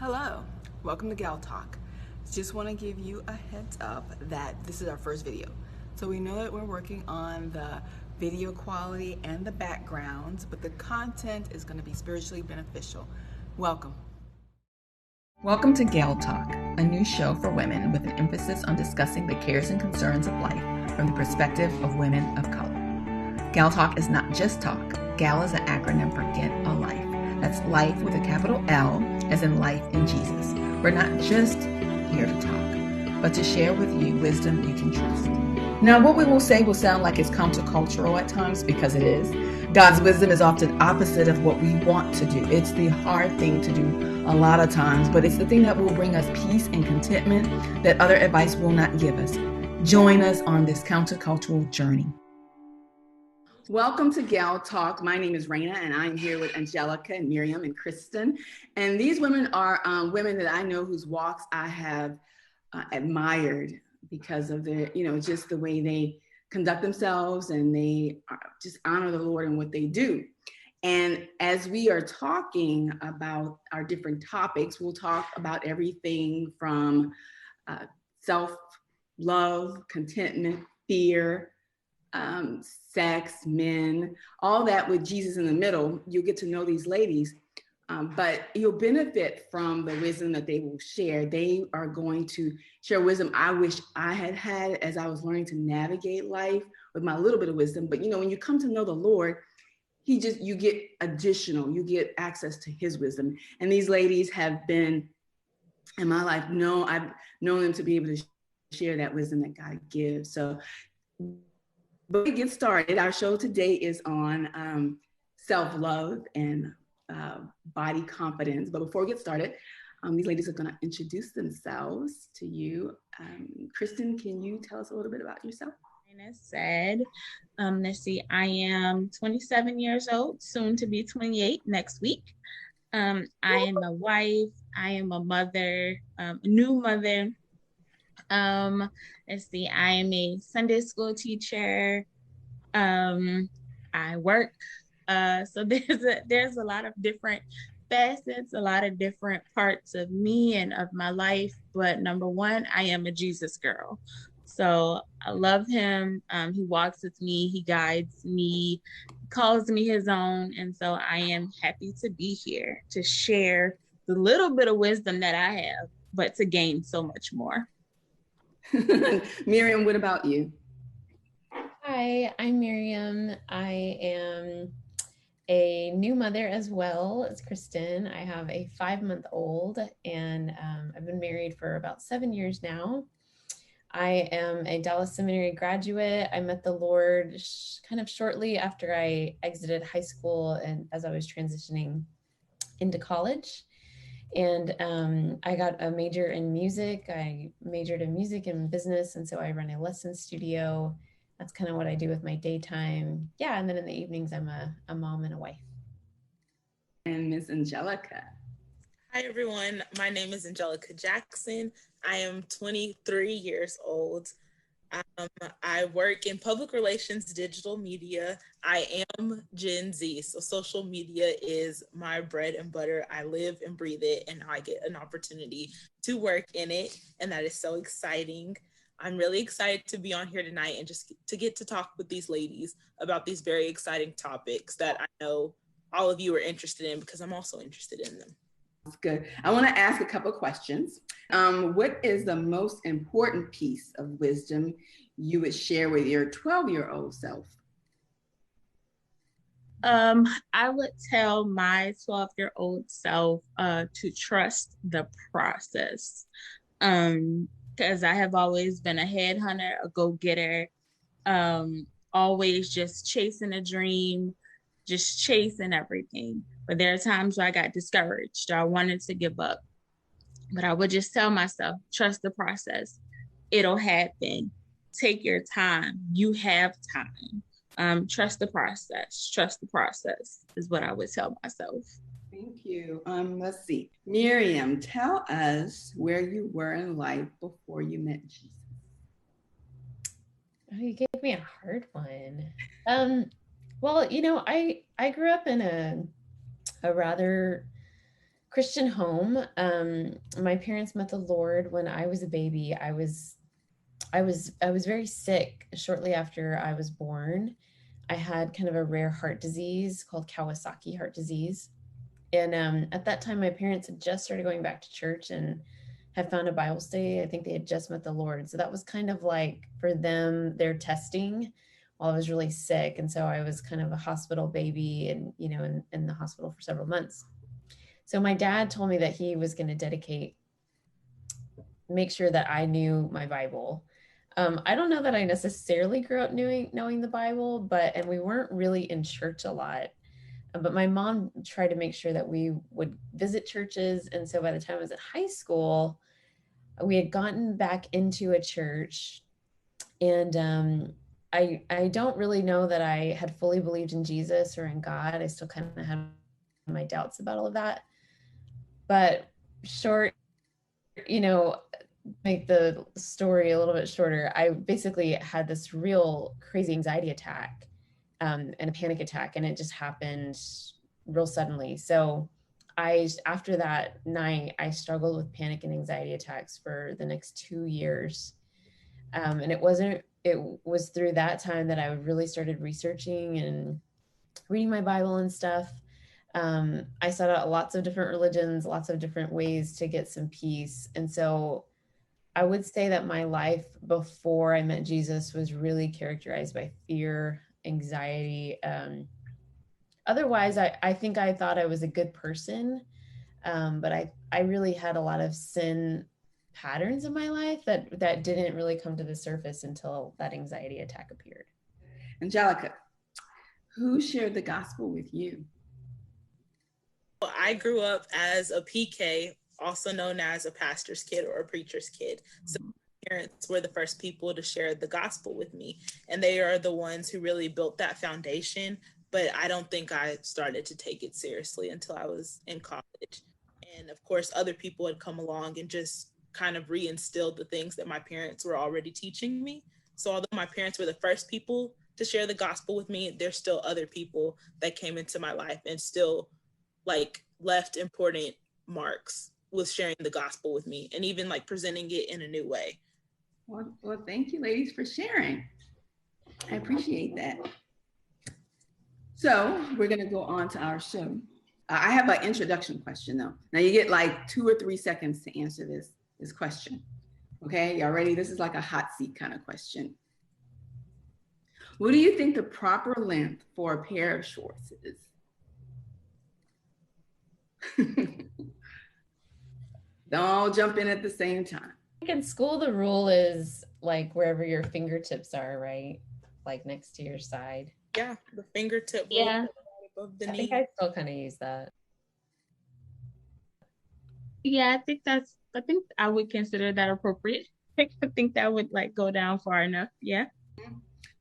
Hello, welcome to gaLtalk. Just want to give you a heads up that this is our first video. So we know that we're working on the video quality and the backgrounds, but the content is going to be spiritually beneficial. Welcome. Welcome to gaLtalk, a new show for women with an emphasis on discussing the cares and concerns of life from the perspective of women of color. gaLtalk is not just talk. GAL is an acronym for Get a Life. That's life with a capital L, as in life in Jesus. We're not just here to talk, but to share with you wisdom you can trust. Now, what we will say will sound like it's countercultural at times, because it is. God's wisdom is often opposite of what we want to do. It's the hard thing to do a lot of times, but it's the thing that will bring us peace and contentment that other advice will not give us. Join us on this countercultural journey. Welcome to gaLtalk. My name is Raina, and I'm here with Angelica and Miriam and Kristen. And these women are women that I know whose walks I have admired because of their, just the way they conduct themselves, and they just honor the Lord in what they do. And as we are talking about our different topics, we'll talk about everything from self-love, contentment, fear, sex, men, all that with Jesus in the middle. You'll get to know these ladies, but you'll benefit from the wisdom that they will share. They are going to share wisdom I wish I had had as I was learning to navigate life with my little bit of wisdom. But when you come to know the Lord, you get you get access to his wisdom. And these ladies have been in my life. I've known them to be able to share that wisdom that God gives. So before we get started, our show today is on self-love and body confidence. But before we get started, these ladies are going to introduce themselves to you. Kristen, can you tell us a little bit about yourself? As said, let's see, I am 27 years old, soon to be 28 next week. I am a wife. I am a mother, new mother. Let's see, I am a Sunday school teacher. I work. So there's a lot of different facets, a lot of different parts of me and of my life. But number one, I am a Jesus girl. So I love him. He walks with me. He guides me, calls me his own. And so I am happy to be here to share the little bit of wisdom that I have, but to gain so much more. Miriam, what about you? Hi, I'm Miriam. I am a new mother as well as Kristen. I have a 5-month-old, and I've been married for about 7 years now. I am a Dallas Seminary graduate. I met the Lord kind of shortly after I exited high school and as I was transitioning into college. And I got a major in music. I majored in music and business, and so I run a lesson studio. That's kind of what I do with my daytime. Yeah, and then in the evenings, I'm a mom and a wife. And Miss Angelica. Hi, everyone. My name is Angelica Jackson. I am 23 years old. I work in public relations, digital media. I am Gen Z, so social media is my bread and butter. I live and breathe it, and I get an opportunity to work in it, and that is so exciting. I'm really excited to be on here tonight and just to get to talk with these ladies about these very exciting topics that I know all of you are interested in, because I'm also interested in them. That's good. I want to ask a couple of questions. What is the most important piece of wisdom you would share with your 12-year-old self? I would tell my 12-year-old self to trust the process. Because I have always been a headhunter, a go-getter, always just chasing a dream, just chasing everything. But there are times where I got discouraged or I wanted to give up. But I would just tell myself, trust the process. It'll happen. Take your time. You have time. Trust the process. Trust the process is what I would tell myself. Thank you. Let's see. Miriam, tell us where you were in life before you met Jesus. Oh, you gave me a hard one. Well, I grew up in a rather Christian home. My parents met the Lord when I was a baby. I was very sick shortly after I was born. I had kind of a rare heart disease called Kawasaki heart disease. And at that time, my parents had just started going back to church and had found a Bible study. I think they had just met the Lord. So that was kind of like for them, their testing while I was really sick. And so I was kind of a hospital baby and, in the hospital for several months. So my dad told me that he was going to make sure that I knew my Bible. I don't know that I necessarily grew up knowing the Bible, and we weren't really in church a lot. But my mom tried to make sure that we would visit churches. And so by the time I was in high school, we had gotten back into a church. And I don't really know that I had fully believed in Jesus or in God. I still kind of had my doubts about all of that. But short, make the story a little bit shorter, I basically had this real crazy anxiety attack and a panic attack, and it just happened real suddenly. So after that night, I struggled with panic and anxiety attacks for the next 2 years. And it was through that time that I really started researching and reading my Bible and stuff. I sought out lots of different religions, lots of different ways to get some peace. And so I would say that my life before I met Jesus was really characterized by fear, anxiety. Otherwise, I think I thought I was a good person, but I really had a lot of sin patterns in my life that didn't really come to the surface until that anxiety attack appeared. Angelica, who shared the gospel with you? Well, I grew up as a PK, also known as a pastor's kid or a preacher's kid. So my parents were the first people to share the gospel with me, and they are the ones who really built that foundation. But I don't think I started to take it seriously until I was in college. And of course, other people had come along and just kind of reinstilled the things that my parents were already teaching me. So although my parents were the first people to share the gospel with me, there's still other people that came into my life and still left important marks with sharing the gospel with me and even presenting it in a new way. Well, thank you, ladies, for sharing. I appreciate that. So we're going to go on to our show. I have an introduction question, though. Now you get 2 or 3 seconds to answer this question. Okay, y'all ready? This is like a hot seat kind of question. What do you think the proper length for a pair of shorts is? Don't jump in at the same time. I think in school, the rule is wherever your fingertips are, right? Next to your side. Yeah, the fingertip. Yeah. Above the I knee. think I still kind of use that. Yeah, I think I would consider that appropriate. I think that would go down far enough. Yeah.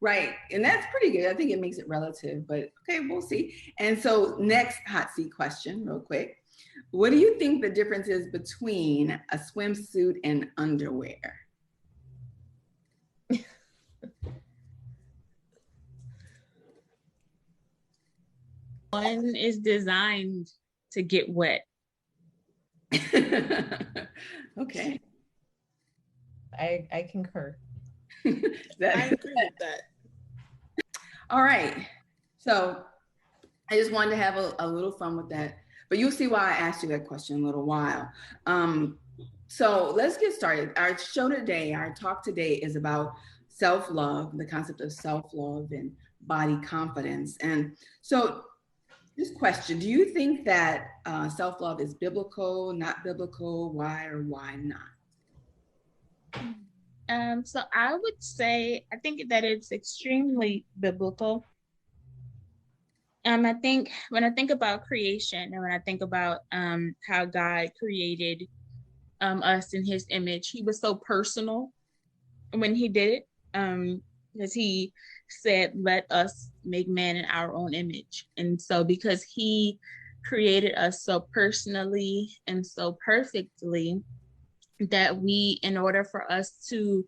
Right. And that's pretty good. I think it makes it relative, but okay, we'll see. And so next hot seat question, real quick. What do you think the difference is between a swimsuit and underwear? One is designed to get wet. Okay. I concur. I agree with that. All right. So I just wanted to have a little fun with that, but you'll see why I asked you that question in a little while. So let's get started. Our talk today is about self-love, the concept of self-love and body confidence. And so this question, do you think that self-love is biblical, not biblical? Why or why not? So I would say, I think that it's extremely biblical. I think when I think about creation and when I think about how God created us in his image, he was so personal when he did it, because he said, let us make man in our own image. And so because he created us so personally and so perfectly, that in order for us to,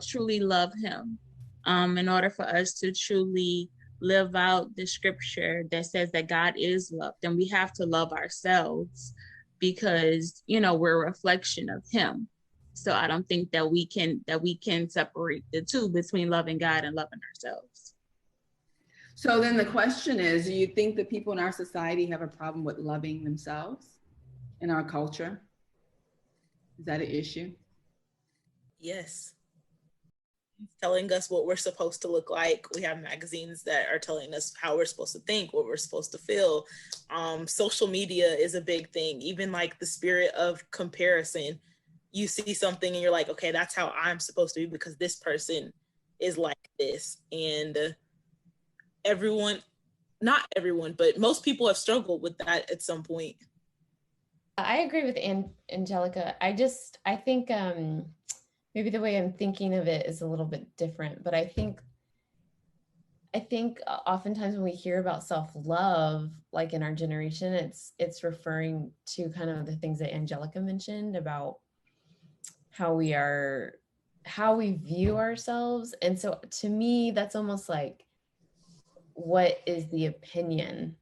truly love him, in order for us to truly live out the scripture that says that God is love, then we have to love ourselves because, you know, we're a reflection of him. So I don't think that we can separate the two between loving God and loving ourselves. So then the question is, do you think that people in our society have a problem with loving themselves in our culture? Is that an issue? Yes. Telling us what we're supposed to look like. We have magazines that are telling us how we're supposed to think, what we're supposed to feel. Social media is a big thing. Even like the spirit of comparison. You see something and you're like, okay, that's how I'm supposed to be because this person is like this. And everyone, not everyone, but most people have struggled with that at some point. I agree with Angelica. I think maybe the way I'm thinking of it is a little bit different, but I think oftentimes when we hear about self-love, like in our generation, it's referring to kind of the things that Angelica mentioned about how we view ourselves. And so to me, that's almost like, what is the opinion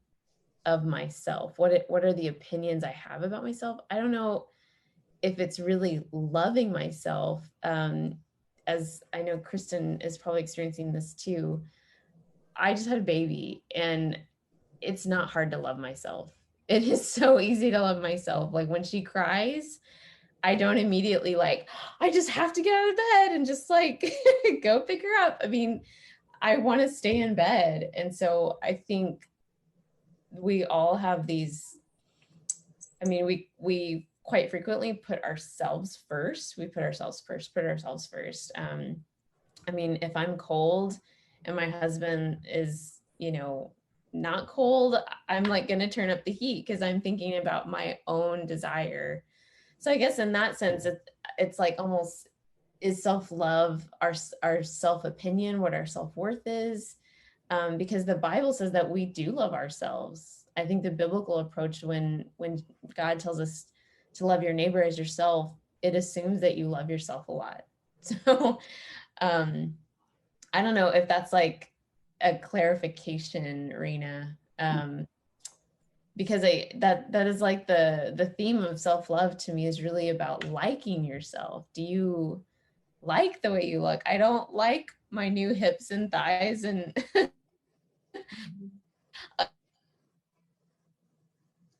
of myself? What are the opinions I have about myself? I don't know if it's really loving myself. As I know Kristen is probably experiencing this too. I just had a baby and it's not hard to love myself. It is so easy to love myself. Like when she cries, I don't immediately like, I just have to get out of bed and just like go pick her up. I mean, I want to stay in bed. And so I think we all have these, I mean, we quite frequently put ourselves first. We put ourselves first. I mean, if I'm cold and my husband is, you know, not cold, I'm like going to turn up the heat because I'm thinking about my own desire. So I guess in that sense, it's like almost, is self-love our self-opinion, what our self-worth is? Because the Bible says that we do love ourselves. I think the biblical approach, when God tells us to love your neighbor as yourself, it assumes that you love yourself a lot. So I don't know if that's like a clarification, Rena, because that is like the theme of self-love to me is really about liking yourself. Do you like the way you look? I don't like my new hips and thighs and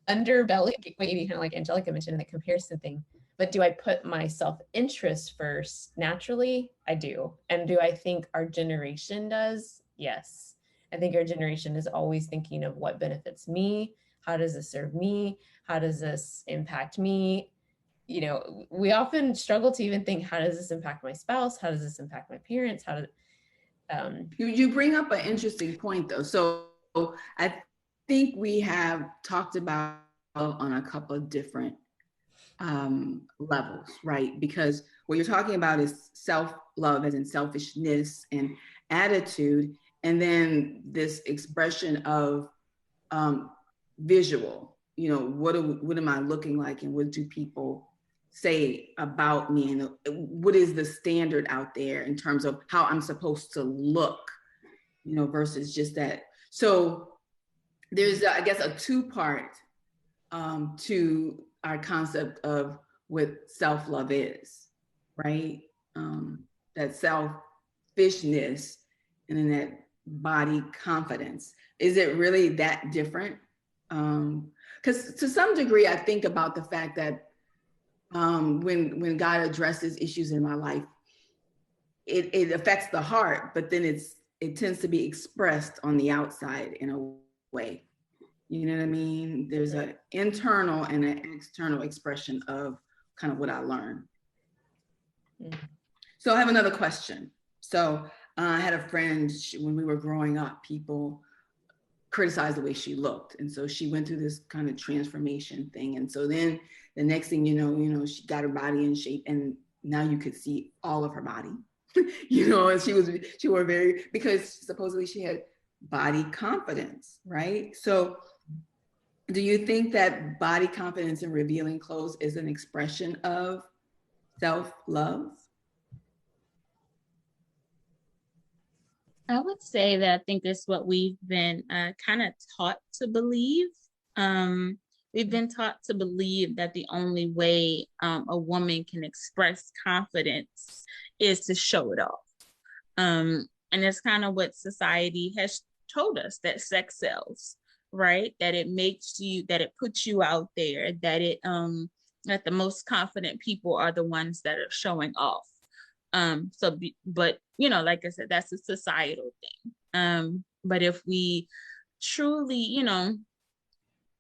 underbelly, maybe kind of like Angelica mentioned in the comparison thing. But do I put my self-interest first? Naturally, I do. And do I think our generation does? Yes. I think our generation is always thinking of what benefits me. How does this serve me? How does this impact me? You know, we often struggle to even think, how does this impact my spouse? How does this impact my parents? How does You bring up an interesting point though. So I think we have talked about on a couple of different levels, right? Because what you're talking about is self-love as in selfishness and attitude, and then this expression of visual, you know, what am I looking like and what do people say about me, and what is the standard out there in terms of how I'm supposed to look, you know, versus just that. So there's, I guess, a two-part to our concept of what self-love is, right? That selfishness and then that body confidence. Is it really that different? Because to some degree, I think about the fact that when God addresses issues in my life, it affects the heart, but then it tends to be expressed on the outside in a way. You know what I mean? There's an internal and an external expression of kind of what I learned. So I have another question. So I had a friend, when we were growing up, people criticized the way she looked. And so she went through this kind of transformation thing. And so then the next thing you know, she got her body in shape and now you could see all of her body, you know, and she were very, because supposedly she had body confidence, right? So do you think that body confidence in revealing clothes is an expression of self-love? I would say that I think it's what we've been kind of taught to believe. We've been taught to believe that the only way a woman can express confidence is to show it off. And it's kind of what society has told us, that sex sells, right? That it makes you, that it puts you out there, that it that the most confident people are the ones that are showing off. But you know, like I said, that's a societal thing. But if we truly, you know,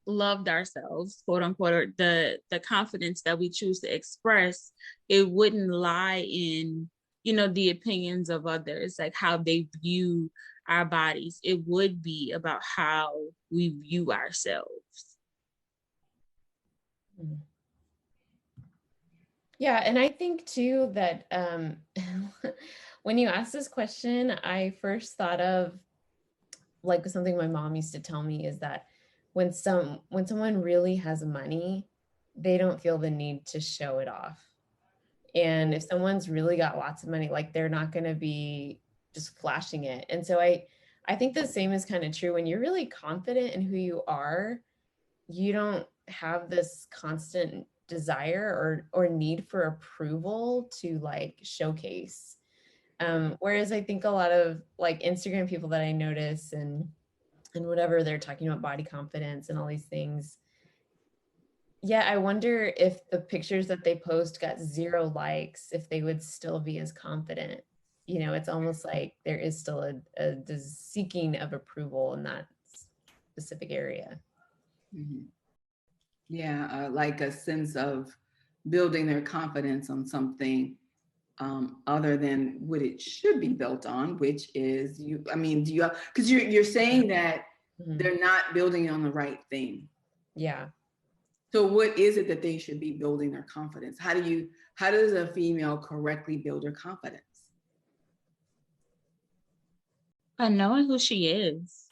loved ourselves, quote unquote, or the confidence that we choose to express, it wouldn't lie in, you know, the opinions of others, like how they view our bodies. It would be about how we view ourselves. Yeah, and I think too that when you ask this question, I first thought of like something my mom used to tell me is that when someone really has money, they don't feel the need to show it off. And if someone's really got lots of money, like they're not going to be just flashing it. And so I think the same is kind of true when you're really confident in who you are. You don't have this constant desire or need for approval to like showcase. Whereas I think a lot of like Instagram people that I notice and whatever, they're talking about body confidence and all these things. Yeah, I wonder if the pictures that they post got 0 likes, if they would still be as confident. You know, it's almost like there is still a seeking of approval in that specific area. Mm-hmm. Yeah, like a sense of building their confidence on something other than what it should be built on, which is you. I mean, do you? Because you're saying that they're not building on the right thing. Yeah. So what is it that they should be building their confidence? How does a female correctly build her confidence? By knowing who she is,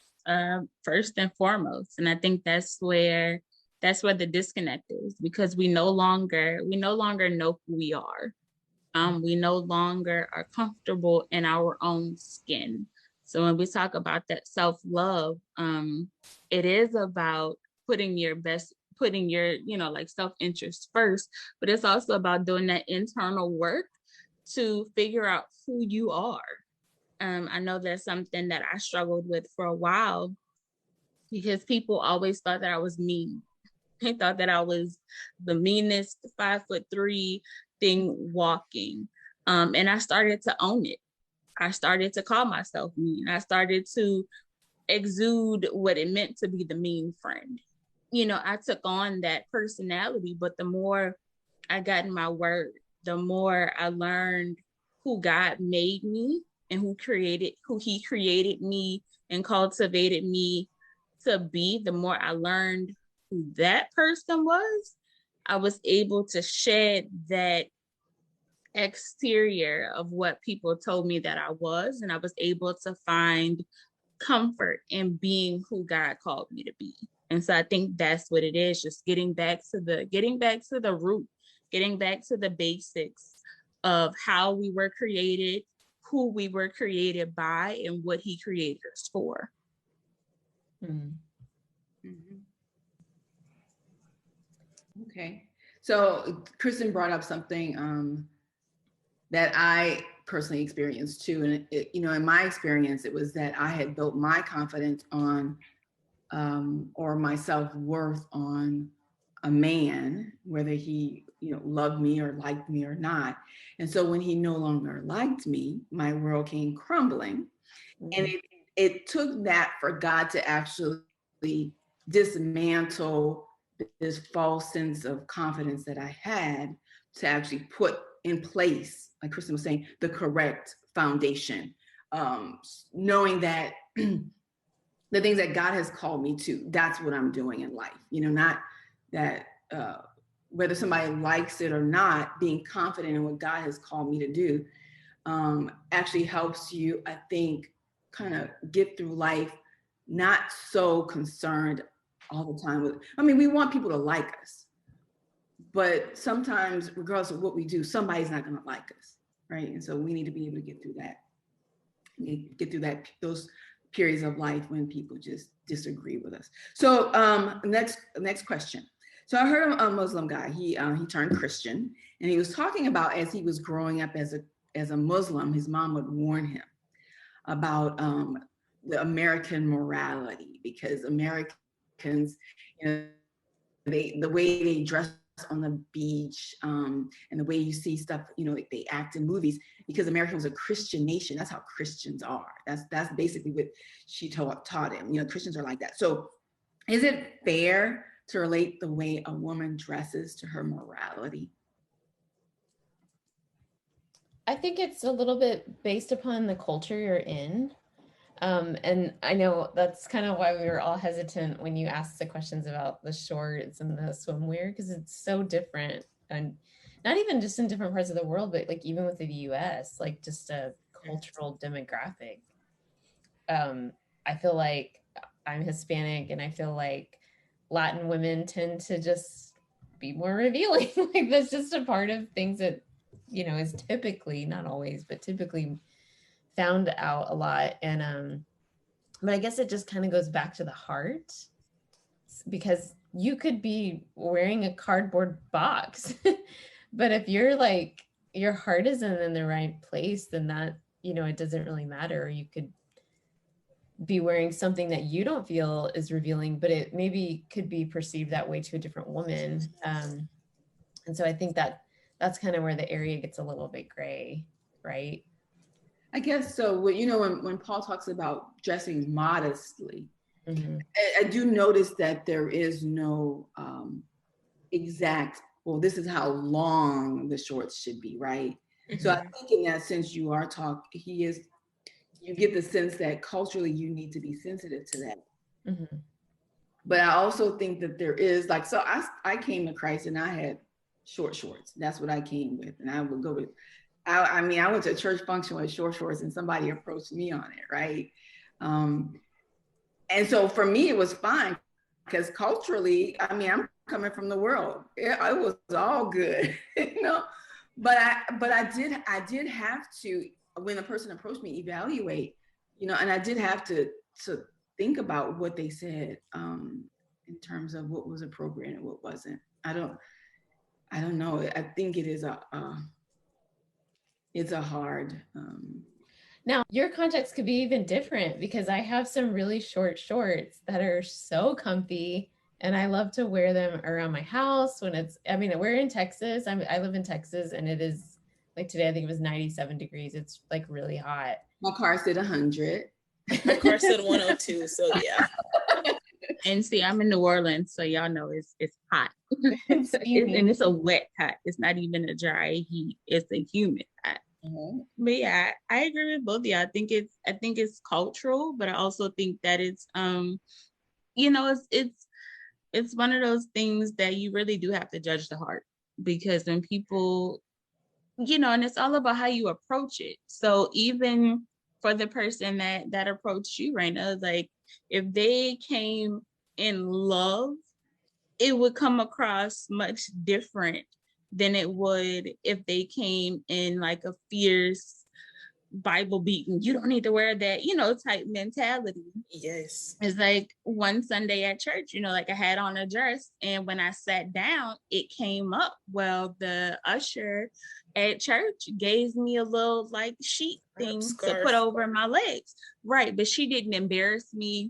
first and foremost. And I think that's where the disconnect is, because we no longer know who we are. We no longer are comfortable in our own skin. So when we talk about that self-love, it is about putting your, you know, like self-interest first, but it's also about doing that internal work to figure out who you are. I know that's something that I struggled with for a while, because people always thought that I was mean. They thought that I was the meanest 5'3" thing walking. And I started to own it. I started to call myself mean. I started to exude what it meant to be the mean friend. You know, I took on that personality, but the more I got in my word, the more I learned who God made me and who he created me and cultivated me to be. The more I learned who that person was, I was able to shed that exterior of what people told me that I was, and I was able to find comfort in being who God called me to be. And so I think that's what it is, just getting back to the root, getting back to the basics of how we were created, who we were created by, and what he created us for. Mm-hmm. Okay. So Kristen brought up something that I personally experienced too. And you know, in my experience, it was that I had built my confidence on or my self-worth on a man, whether he, you know, loved me or liked me or not. And so when he no longer liked me, my world came crumbling. And it took that for God to actually dismantle this false sense of confidence that I had, to actually put in place, like Kristen was saying, the correct foundation, knowing that the things that God has called me to, that's what I'm doing in life. You know, not that whether somebody likes it or not, being confident in what God has called me to do actually helps you, I think, kind of get through life not so concerned all the time with, I mean, we want people to like us, but sometimes regardless of what we do, somebody's not going to like us, right? And so we need to be able to get through that, those periods of life when people just disagree with us. So next question. So I heard a Muslim guy. He turned Christian, and he was talking about as he was growing up as a Muslim, his mom would warn him about the American morality, because Americans, you know, the way they dress on the beach, and the way you see stuff, you know, like they act in movies, because America was a Christian nation. That's how Christians are. That's basically what she taught him. You know, Christians are like that. So is it fair to relate the way a woman dresses to her morality? I think it's a little bit based upon the culture you're in. And I know that's kind of why we were all hesitant when you asked the questions about the shorts and the swimwear, because it's so different. And not even just in different parts of the world, but like even within the US, like just a cultural demographic. I feel like I'm Hispanic, and I feel like Latin women tend to just be more revealing. Like that's just a part of things that, you know, is typically, not always, but typically found out a lot. And but I guess it just kind of goes back to the heart, because you could be wearing a cardboard box but if you're like, your heart isn't in the right place, then that, you know, it doesn't really matter. You could be wearing something that you don't feel is revealing, but it maybe could be perceived that way to a different woman. And so I think that that's kind of where the area gets a little bit gray, right? I guess so. You know, when Paul talks about dressing modestly, Mm-hmm. I do notice that there is no exact, well, this is how long the shorts should be, right? Mm-hmm. So I think in that sense, you get the sense that culturally you need to be sensitive to that. Mm-hmm. But I also think that there is like, so I came to Christ and I had short shorts. That's what I came with. And I would go with, I mean, I went to a church function with short shorts and somebody approached me on it, right? And so for me, it was fine because culturally, I mean, I'm coming from the world. It was all good, you know. But I did have to, when the person approached me, evaluate, you know, and I did have to think about what they said in terms of what was appropriate and what wasn't. I don't know. I think it is it's a hard. Now, your context could be even different, because I have some really short shorts that are so comfy, and I love to wear them around my house when it's, I mean, we're in Texas. I live in Texas, and it is like today, I think it was 97 degrees. It's like really hot. My car said 100. My car said 102. So yeah. And see, I'm in New Orleans, so y'all know it's hot. And it's a wet hot. It's not even a dry heat. It's a humid hot. Mm-hmm. But yeah, I agree with both of you. I think it's cultural, but I also think that it's you know, it's one of those things that you really do have to judge the heart, because when people, you know, and it's all about how you approach it. So even for the person that approached you, Raina, like if they came in love, it would come across much different than it would if they came in like a fierce Bible beating, you don't need to wear that, you know, type mentality. Yes. It's like one Sunday at church, you know, like I had on a dress, and when I sat down, it came up. Well, the usher at church gave me a little like sheet thing to put over my legs. Right. But she didn't embarrass me.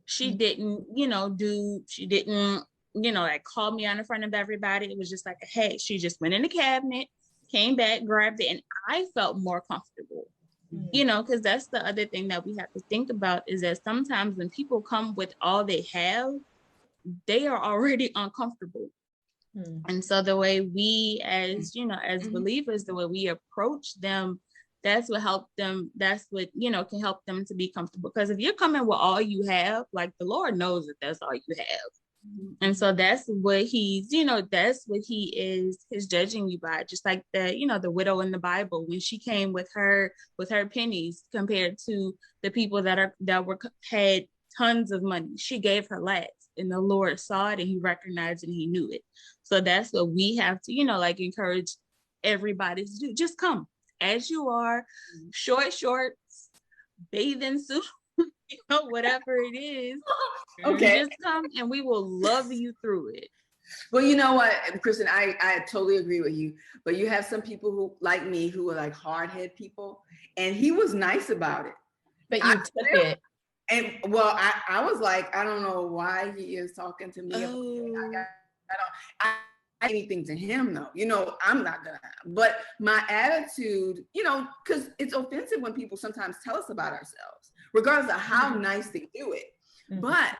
She didn't, you know, you know, like call me on the front of everybody. It was just like, hey, she just went in the cabinet, came back, grabbed it, and I felt more comfortable. You know, because that's the other thing that we have to think about, is that sometimes when people come with all they have, they are already uncomfortable. And so the way we, as, you know, as believers, the way we approach them, that's what helped them. That's what, you know, can help them to be comfortable. Because if you're coming with all you have, like the Lord knows that that's all you have. And so that's what he's, you know, that's what he is judging you by. Just like the, you know, the widow in the Bible, when she came with her pennies compared to the people that had tons of money, she gave her last, and the Lord saw it and he recognized it and he knew it. So that's what we have to, you know, like encourage everybody to do. Just come as you are, short shorts, bathing suit, you know, whatever it is. Okay. Just come and we will love you through it. Well, you know what, Kristen, I totally agree with you. But you have some people who, like me, who are like hard-head people, and he was nice about it. But you took it. And well, I was like, I don't know why he is talking to me. Oh. I anything to him though. You know, I'm not gonna. But my attitude, you know, because it's offensive when people sometimes tell us about ourselves, regardless of how nice they do it. Mhm. But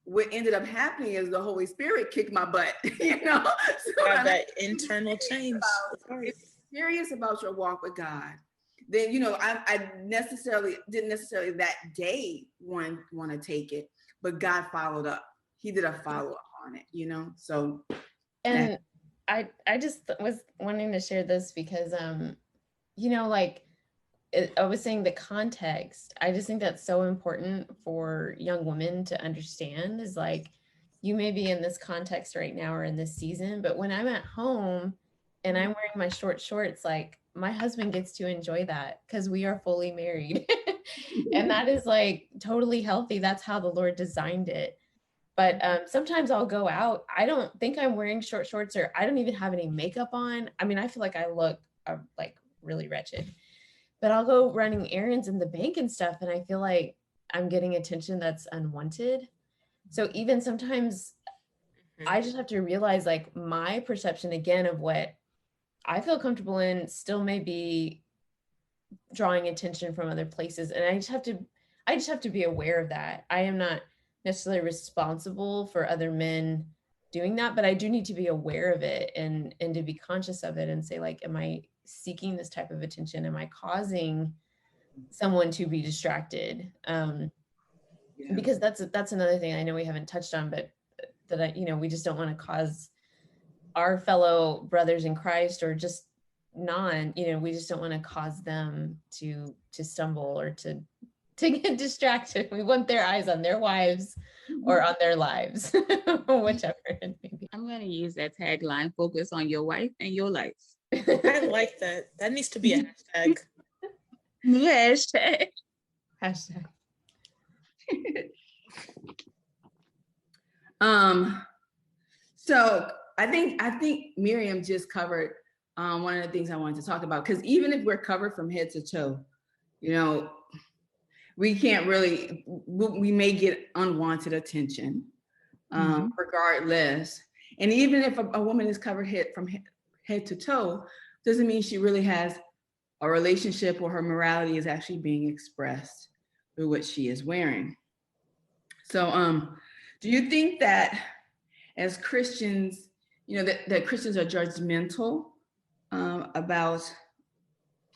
what ended up happening is the Holy Spirit kicked my butt, you know. So That internal change. if you're serious about your walk with God, then you know I didn't necessarily that day want to take it, but God followed up. He did a follow up on it, you know. So, and I just was wanting to share this because you know, like I was saying, the context, I just think that's so important for young women to understand, is like, you may be in this context right now or in this season, but when I'm at home and I'm wearing my short shorts, like my husband gets to enjoy that because we are fully married. And that is like totally healthy. That's how the Lord designed it. But sometimes I'll go out. I don't think I'm wearing short shorts, or I don't even have any makeup on. I mean, I feel like I look like really wretched. But I'll go running errands in the bank and stuff, and I feel like I'm getting attention that's unwanted. So even sometimes I just have to realize, like, my perception again of what I feel comfortable in still may be drawing attention from other places. And I just have to be aware of that. I am not necessarily responsible for other men doing that, but I do need to be aware of it and to be conscious of it and say, like, am I seeking this type of attention? Am I causing someone to be distracted? Because that's another thing I know we haven't touched on, but that we just don't want to cause our fellow brothers in Christ, or just we just don't want to cause them to stumble or to get distracted. We want their eyes on their wives or on their lives, whichever it may be. I'm going to use that tagline: focus on your wife and your life. I like that. That needs to be a hashtag. New hashtag. Hashtag. So I think Miriam just covered one of the things I wanted to talk about, because even if we're covered from head to toe, you know, we can't really, we may get unwanted attention, regardless. And even if a woman is covered from head to toe, doesn't mean she really has a relationship or her morality is actually being expressed through what she is wearing. So do you think that as Christians, you know, that Christians are judgmental about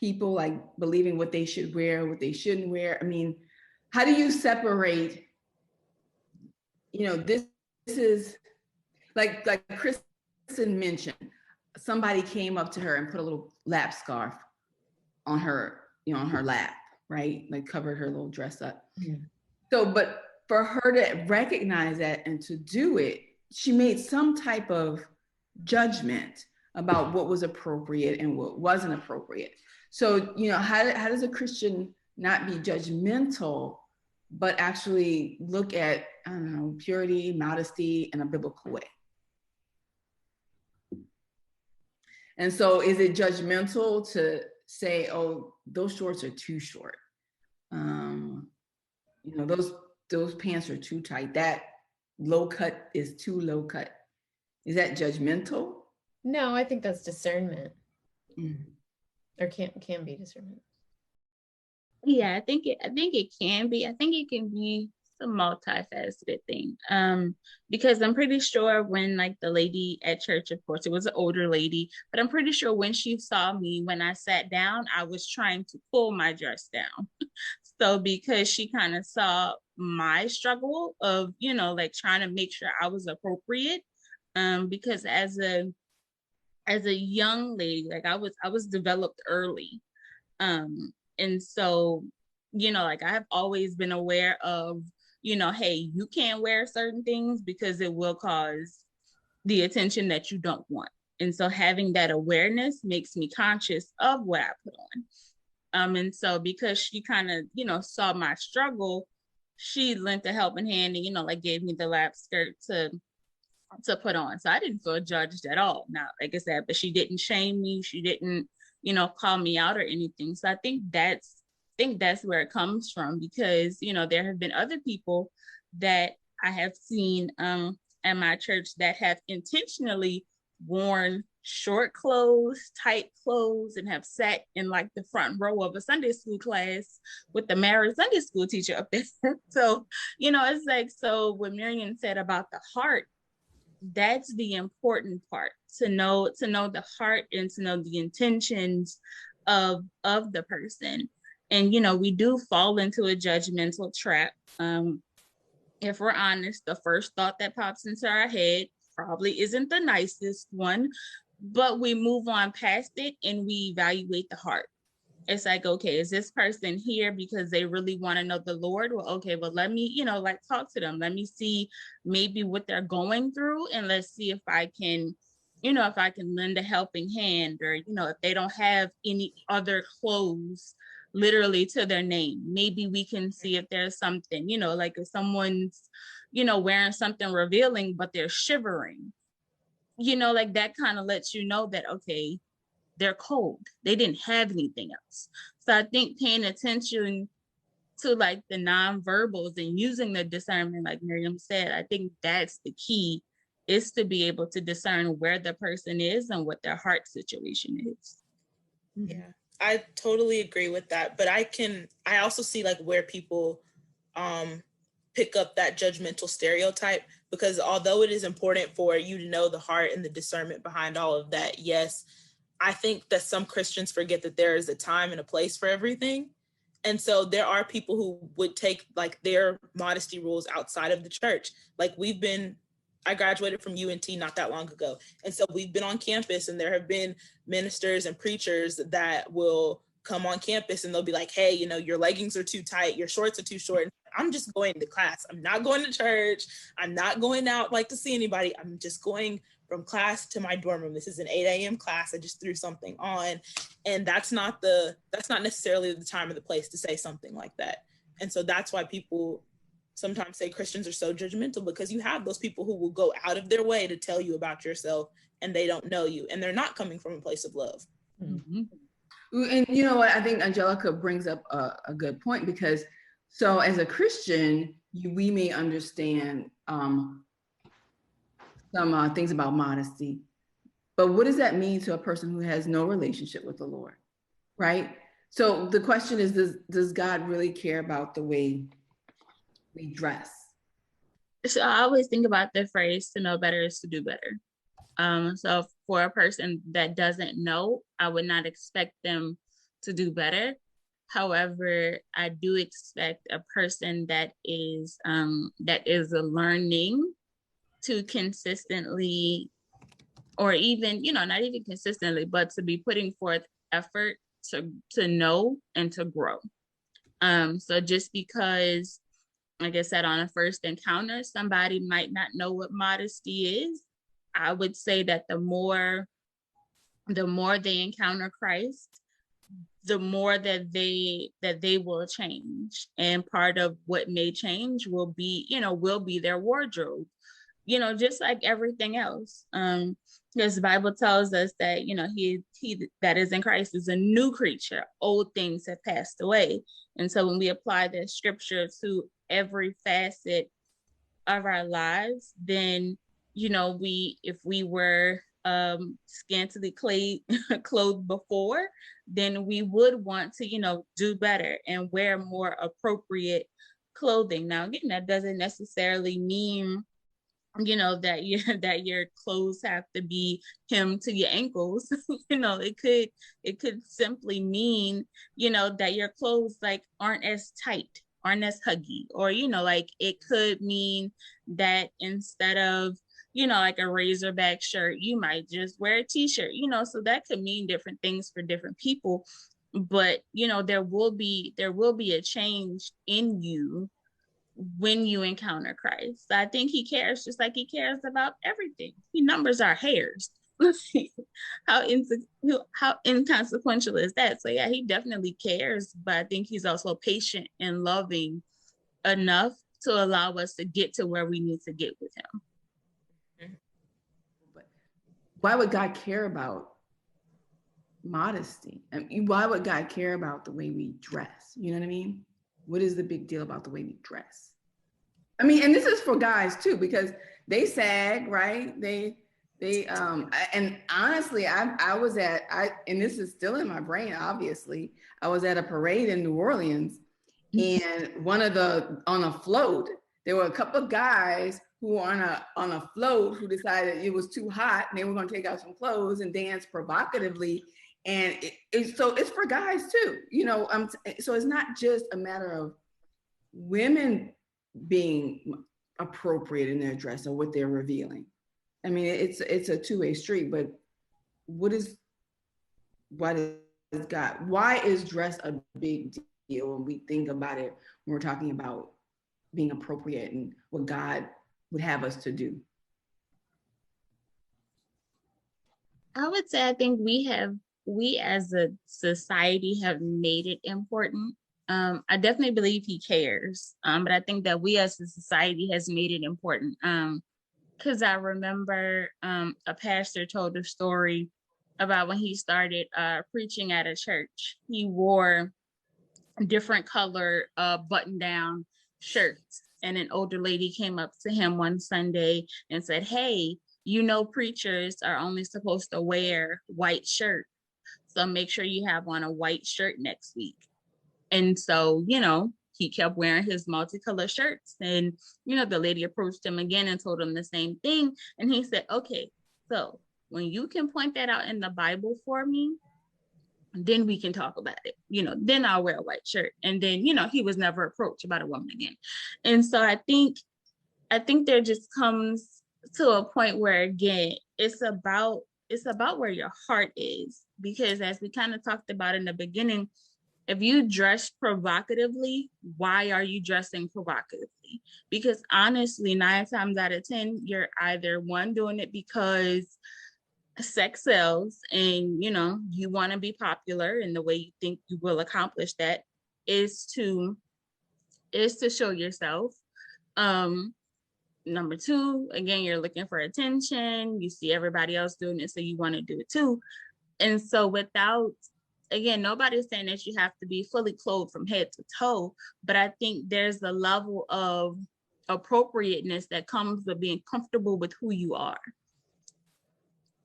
people, like believing what they should wear, what they shouldn't wear? I mean, how do you separate, you know, this is like Kristen mentioned, somebody came up to her and put a little lap scarf on her, you know, on her lap, right? Like covered her little dress up. Yeah. So, but for her to recognize that and to do it, she made some type of judgment about what was appropriate and what wasn't appropriate. So, you know, how does a Christian not be judgmental, but actually look at, I don't know, purity, modesty in a biblical way? And so is it judgmental to say, oh, those shorts are too short? You know, those pants are too tight. That low cut is too low cut. Is that judgmental? No, I think that's discernment. Or can be discernment. Yeah, I think it can be. I think it can be a multifaceted thing. Because I'm pretty sure when, like, the lady at church, of course, it was an older lady, but I'm pretty sure when she saw me, when I sat down, I was trying to pull my dress down. So because she kind of saw my struggle of, you know, like trying to make sure I was appropriate. Because as a young lady, like I was developed early. And so, you know, like I've always been aware of, you know, hey, you can't wear certain things because it will cause the attention that you don't want. And so having that awareness makes me conscious of what I put on. And so because she kind of, you know, saw my struggle, she lent a helping hand and, you know, like gave me the lap skirt to to put on. So I didn't feel judged at all. Now, like I said, but she didn't shame me. She didn't, call me out or anything. So I think that's where it comes from, because, there have been other people that I have seen at my church that have intentionally worn short clothes, tight clothes, and have sat in like the front row of a Sunday school class with the married Sunday school teacher up there. So, it's like, so what Miriam said about the heart, that's the important part, to know the heart and to know the intentions of the person. And we do fall into a judgmental trap. If we're honest, the first thought that pops into our head probably isn't the nicest one, but we move on past it and we evaluate the heart. It's like, okay, is this person here because they really want to know the Lord? Well, okay, well, let me, talk to them. Let me see maybe what they're going through. And let's see if I can, if I can lend a helping hand, or, if they don't have any other clothes literally to their name, maybe we can see if there's something, like if someone's, wearing something revealing, but they're shivering, like that kind of lets you know that, okay, they're cold. They didn't have anything else. So I think paying attention to like the nonverbals and using the discernment, like Miriam said, I think that's the key, is to be able to discern where the person is and what their heart situation is. Yeah, I totally agree with that. But I also see like where people pick up that judgmental stereotype, because although it is important for you to know the heart and the discernment behind all of that, yes, I think that some Christians forget that there is a time and a place for everything. And so there are people who would take like their modesty rules outside of the church. Like I graduated from UNT not that long ago. And so we've been on campus, and there have been ministers and preachers that will come on campus and they'll be like, hey, your leggings are too tight, your shorts are too short. I'm just going to class. I'm not going to church. I'm not going out like to see anybody. I'm just going from class to my dorm room. This is an 8 a.m. class. I just threw something on. And that's not necessarily the time or the place to say something like that. And so that's why people sometimes say Christians are so judgmental, because you have those people who will go out of their way to tell you about yourself, and they don't know you, and they're not coming from a place of love. Mm-hmm. And you know what? I think Angelica brings up a good point, because so as a Christian, we may understand some things about modesty, but what does that mean to a person who has no relationship with the Lord, right? So the question is, does God really care about the way we dress? So I always think about the phrase, to know better is to do better. So for a person that doesn't know, I would not expect them to do better. However, I do expect a person that is learning to consistently, or even, not even consistently, but to be putting forth effort to know and to grow. So just because, like I said, on a first encounter, somebody might not know what modesty is, I would say that the more they encounter Christ, the more that they will change. And part of what may change will be their wardrobe, just like everything else. Because the Bible tells us that, he that is in Christ is a new creature. Old things have passed away. And so when we apply that scripture to every facet of our lives, then, if we were scantily clothed before, then we would want to, do better and wear more appropriate clothing. Now, again, that doesn't necessarily mean that your clothes have to be hemmed to your ankles. It could simply mean that your clothes like aren't as tight, aren't as huggy, or like it could mean that instead of like a razorback shirt, you might just wear a t-shirt, so that could mean different things for different people. But there will be a change in you when you encounter Christ. I think he cares just like he cares about everything. He numbers our hairs. how inconsequential is that? So yeah, he definitely cares, but I think he's also patient and loving enough to allow us to get to where we need to get with him. why would God care about modesty? I mean, why would God care about the way we dress? You know what I mean? What is the big deal about the way we dress? I mean, and this is for guys too, because they sag, right? And honestly, I was at, and this is still in my brain, obviously. I was at a parade in New Orleans, and on a float, there were a couple of guys who were on a float who decided it was too hot and they were going to take out some clothes and dance provocatively. And so it's for guys too, you know. So it's not just a matter of women being appropriate in their dress or what they're revealing. I mean, it's a two-way street, but why is dress a big deal when we think about it, when we're talking about being appropriate and what God would have us to do? I would say I think we as a society have made it important. I definitely believe he cares, but I think that we as a society has made it important. Because I remember a pastor told a story about when he started preaching at a church. He wore different color button-down shirts, and an older lady came up to him one Sunday and said, "Hey, you know, preachers are only supposed to wear white shirts, so make sure you have on a white shirt next week." And so, you know, he kept wearing his multicolored shirts. And, you know, the lady approached him again and told him the same thing. And he said, "Okay, so when you can point that out in the Bible for me, then we can talk about it. You know, then I'll wear a white shirt." And then, you know, he was never approached about a woman again. And so I think there just comes to a point where, again, it's about where your heart is. Because as we kind of talked about in the beginning, if you dress provocatively, why are you dressing provocatively? Because honestly, 9 times out of 10, you're either one, doing it because sex sells and, you know, you want to be popular, and the way you think you will accomplish that is to show yourself. Number 2, again, you're looking for attention. You see everybody else doing it, so you want to do it too. And so again, nobody's saying that you have to be fully clothed from head to toe, but I think there's a level of appropriateness that comes with being comfortable with who you are.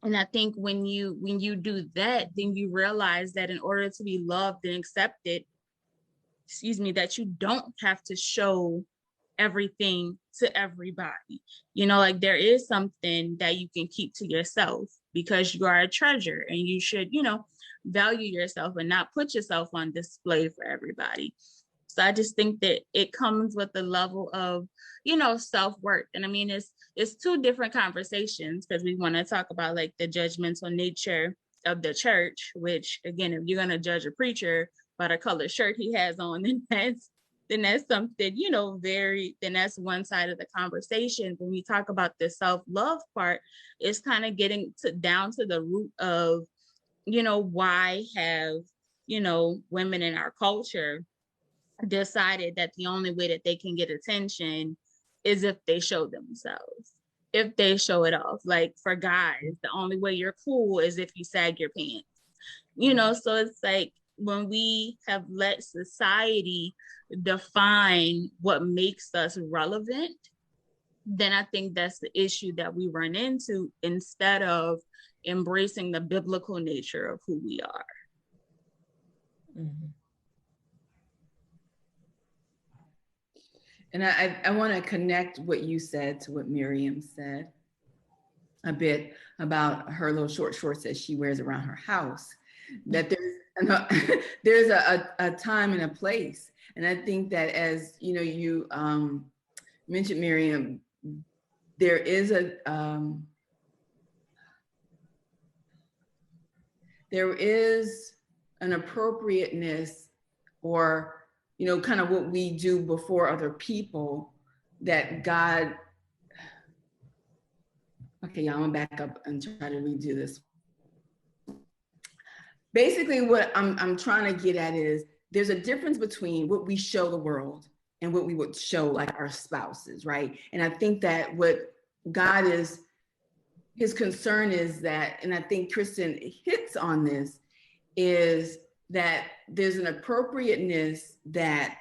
And I think when you do that, then you realize that in order to be loved and accepted, that you don't have to show everything to everybody. You know, like there is something that you can keep to yourself because you are a treasure, and you should, you know, value yourself and not put yourself on display for everybody. So I just think that it comes with the level of, you know, self-worth. And I mean, it's 2 different conversations, because we want to talk about like the judgmental nature of the church, which again, if you're going to judge a preacher by the color shirt he has on, then that's something, you know, then that's one side of the conversation. When we talk about the self-love part, it's kind of getting down to the root of, you know, why have, you know, women in our culture decided that the only way that they can get attention is if they show themselves, if they show it off. Like for guys, the only way you're cool is if you sag your pants, you know. So it's like when we have let society define what makes us relevant, then I think that's the issue that we run into, instead of embracing the biblical nature of who we are. Mm-hmm. And I want to connect what you said to what Miriam said a bit about her little short shorts that she wears around her house. That there's a time and a place. And I think that, as you know, you mentioned, Miriam, there is an appropriateness, or, you know, kind of what we do before other people that God. Okay, y'all, I'm gonna back up and try to redo this. Basically, what I'm trying to get at is there's a difference between what we show the world and what we would show like our spouses, right? And I think that what God is his concern is that, and I think Kristen hits on this, is that there's an appropriateness that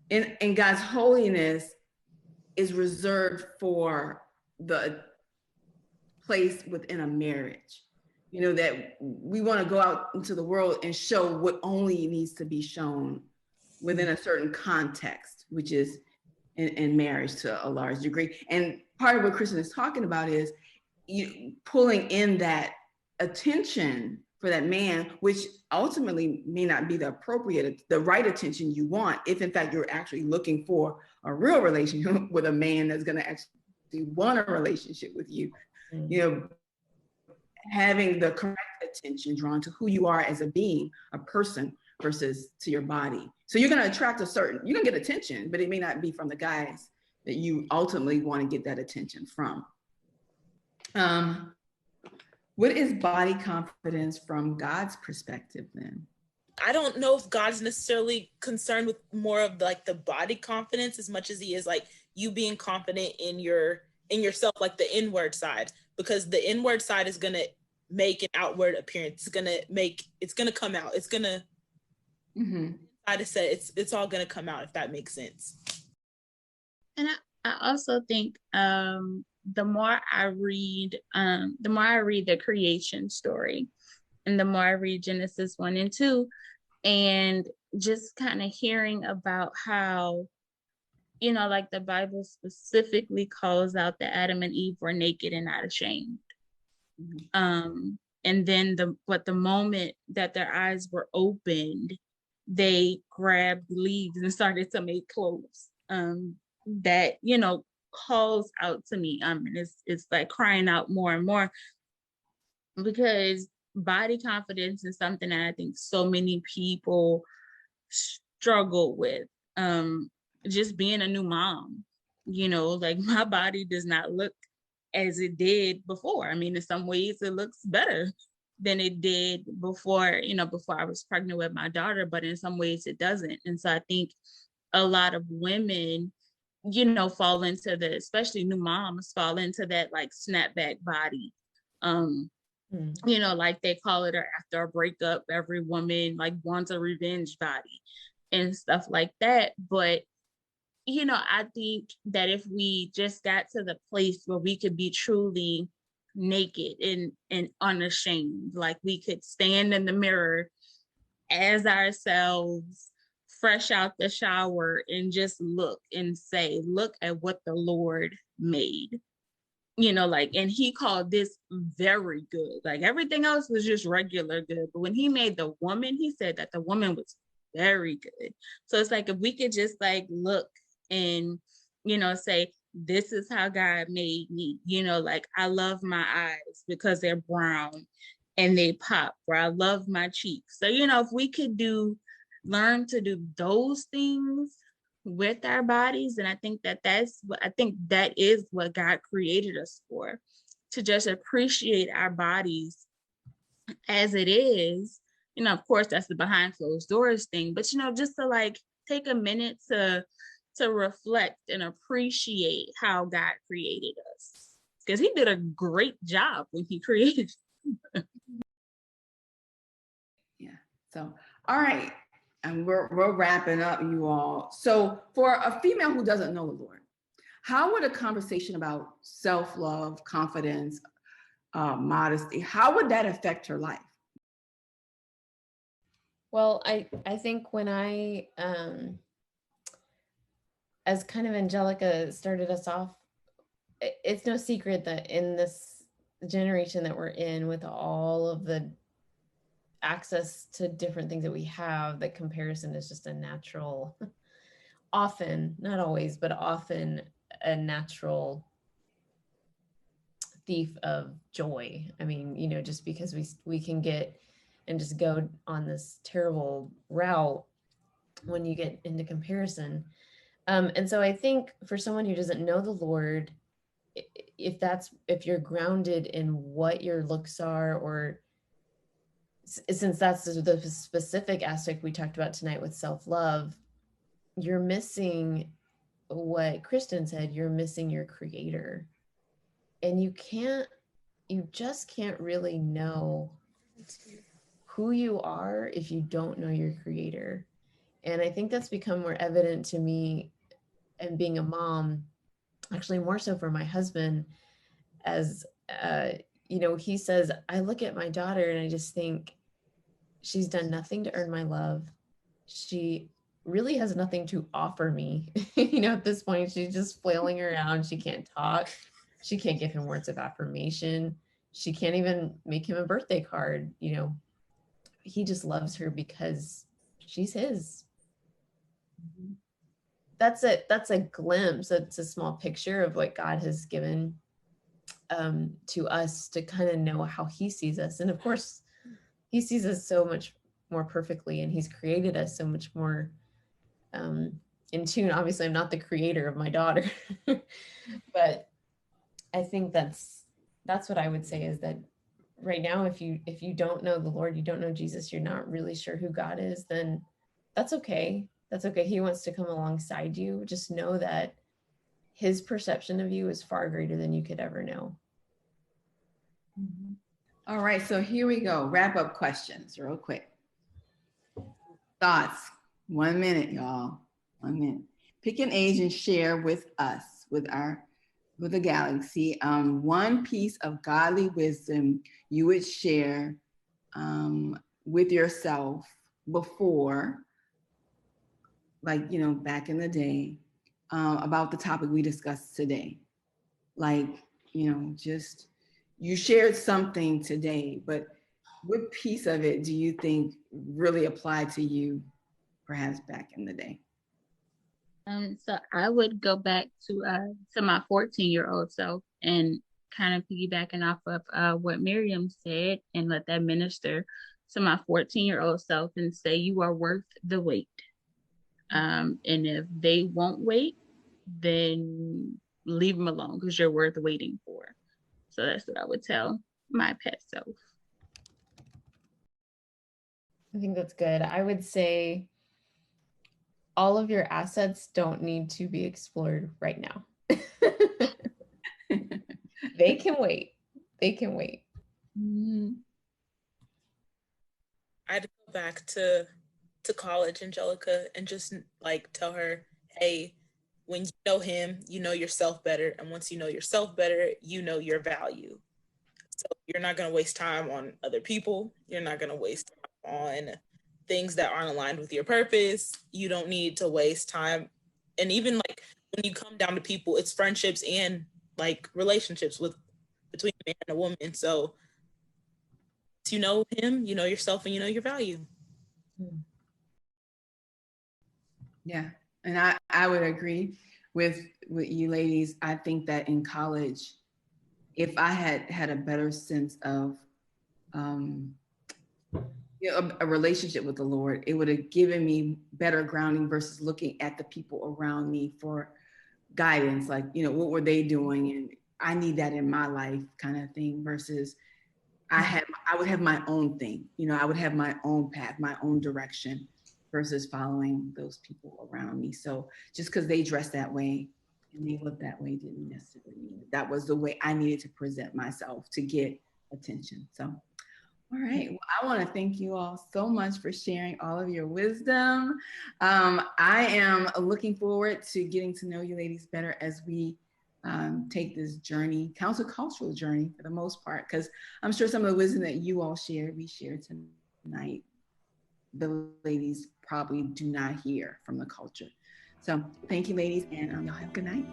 in God's holiness is reserved for the place within a marriage. You know, that we want to go out into the world and show what only needs to be shown within a certain context, which is in marriage to a large degree. And part of what Kristen is talking about is you pulling in that attention for that man, which ultimately may not be the appropriate, the right attention you want, if in fact you're actually looking for a real relationship with a man that's going to actually want a relationship with you. Mm-hmm. You know, having the correct attention drawn to who you are as a being, a person, versus to your body. So you're going to attract you're going to get attention, but it may not be from the guys that you ultimately want to get that attention from. What is body confidence from God's perspective then? I don't know if God's necessarily concerned with more of like the body confidence as much as he is like you being confident in yourself, like the inward side, because the inward side is going to make an outward appearance. It's going to come out. It's going to, I just said it's all going to come out, if that makes sense. And I also think, the more I read the creation story, and the more I read Genesis 1 and 2, and just kind of hearing about how, you know, like the Bible specifically calls out that Adam and Eve were naked and not ashamed. Mm-hmm. And then the moment that their eyes were opened, they grabbed leaves and started to make clothes. That, you know, calls out to me. And it's like crying out more and more, because body confidence is something that I think so many people struggle with. Just being a new mom, you know, like my body does not look as it did before. I mean, in some ways it looks better than it did before, you know, before I was pregnant with my daughter, but in some ways it doesn't. And so I think a lot of women, you know, fall into especially new moms fall into that like snapback body. You know, like they call it, or after a breakup, every woman like wants a revenge body and stuff like that. But, you know, I think that if we just got to the place where we could be truly naked and unashamed, like we could stand in the mirror as ourselves, fresh out the shower, and just look and say, look at what the Lord made, you know, like, and he called this very good. Like everything else was just regular good. But when he made the woman, he said that the woman was very good. So it's like, if we could just like look and, you know, say, this is how God made me, you know, like I love my eyes because they're brown and they pop, or I love my cheeks. So, you know, if we could learn to do those things with our bodies, and I think that is what God created us for, to just appreciate our bodies as it is. You know, of course, that's the behind closed doors thing, but, you know, just to like take a minute to reflect and appreciate how God created us, because he did a great job when he created. Yeah. So, all right. And we're wrapping up, you all. So for a female who doesn't know the Lord, how would a conversation about self-love, confidence, modesty, how would that affect her life? Well, I think when as kind of Angelica started us off, it's no secret that in this generation that we're in, with all of the access to different things that we have, that comparison is just a natural, often, not always, but often a natural thief of joy. I mean, you know, just because we can get and just go on this terrible route when you get into comparison. And so I think for someone who doesn't know the Lord, if you're grounded in what your looks are, or since that's the specific aspect we talked about tonight with self-love, you're missing what Kristen said, you're missing your creator. And you just can't really know who you are if you don't know your creator. And I think that's become more evident to me, and being a mom, actually more so for my husband, as he says, I look at my daughter and I just think she's done nothing to earn my love. She really has nothing to offer me. At this point, she's just flailing around. She can't talk. She can't give him words of affirmation. She can't even make him a birthday card. He just loves her because she's his. That's a glimpse. It's a small picture of what God has given to us to kind of know how he sees us. And of course, he sees us so much more perfectly, and he's created us so much more in tune. Obviously, I'm not the creator of my daughter, but I think that's what I would say, is that right now, if you don't know the Lord, you don't know Jesus, you're not really sure who God is, then that's okay. That's okay. He wants to come alongside you. Just know that his perception of you is far greater than you could ever know. Mm-hmm. All right, so here we go. Wrap up questions real quick. Thoughts. 1 minute, y'all. 1 minute. Pick an age and share with us, with the galaxy, one piece of godly wisdom you would share with yourself before, like, back in the day, about the topic we discussed today. Like, just, you shared something today, but what piece of it do you think really applied to you perhaps back in the day? So I would go back to my 14-year-old self, and kind of piggybacking off of what Miriam said, and let that minister to my 14-year-old self and say, you are worth the wait. And if they won't wait, then leave them alone, because you're worth waiting for. So that's what I would tell my pet self. I think that's good. I would say all of your assets don't need to be explored right now. They can wait. They can wait. Mm-hmm. I'd go back to college, Angelica, and just like tell her, hey, when you know him, you know yourself better. And once you know yourself better, you know your value. So you're not going to waste time on other people. You're not going to waste time on things that aren't aligned with your purpose. You don't need to waste time. And even like when you come down to people, it's friendships and like relationships between a man and a woman. So you know him, you know yourself, and you know your value. Yeah, and I would agree with you ladies. I think that in college, if I had a better sense of a relationship with the Lord, it would have given me better grounding versus looking at the people around me for guidance, like, what were they doing, and I need that in my life, kind of thing, versus I would have my own thing, I would have my own path, my own direction, versus following those people around me. So just because they dress that way and they look that way didn't necessarily mean that was the way I needed to present myself to get attention. So, all right. Well, I want to thank you all so much for sharing all of your wisdom. I am looking forward to getting to know you ladies better as we take this journey, countercultural journey for the most part, because I'm sure some of the wisdom that you all shared, we shared tonight, the ladies probably do not hear from the culture. So thank you, ladies, and y'all have a good night.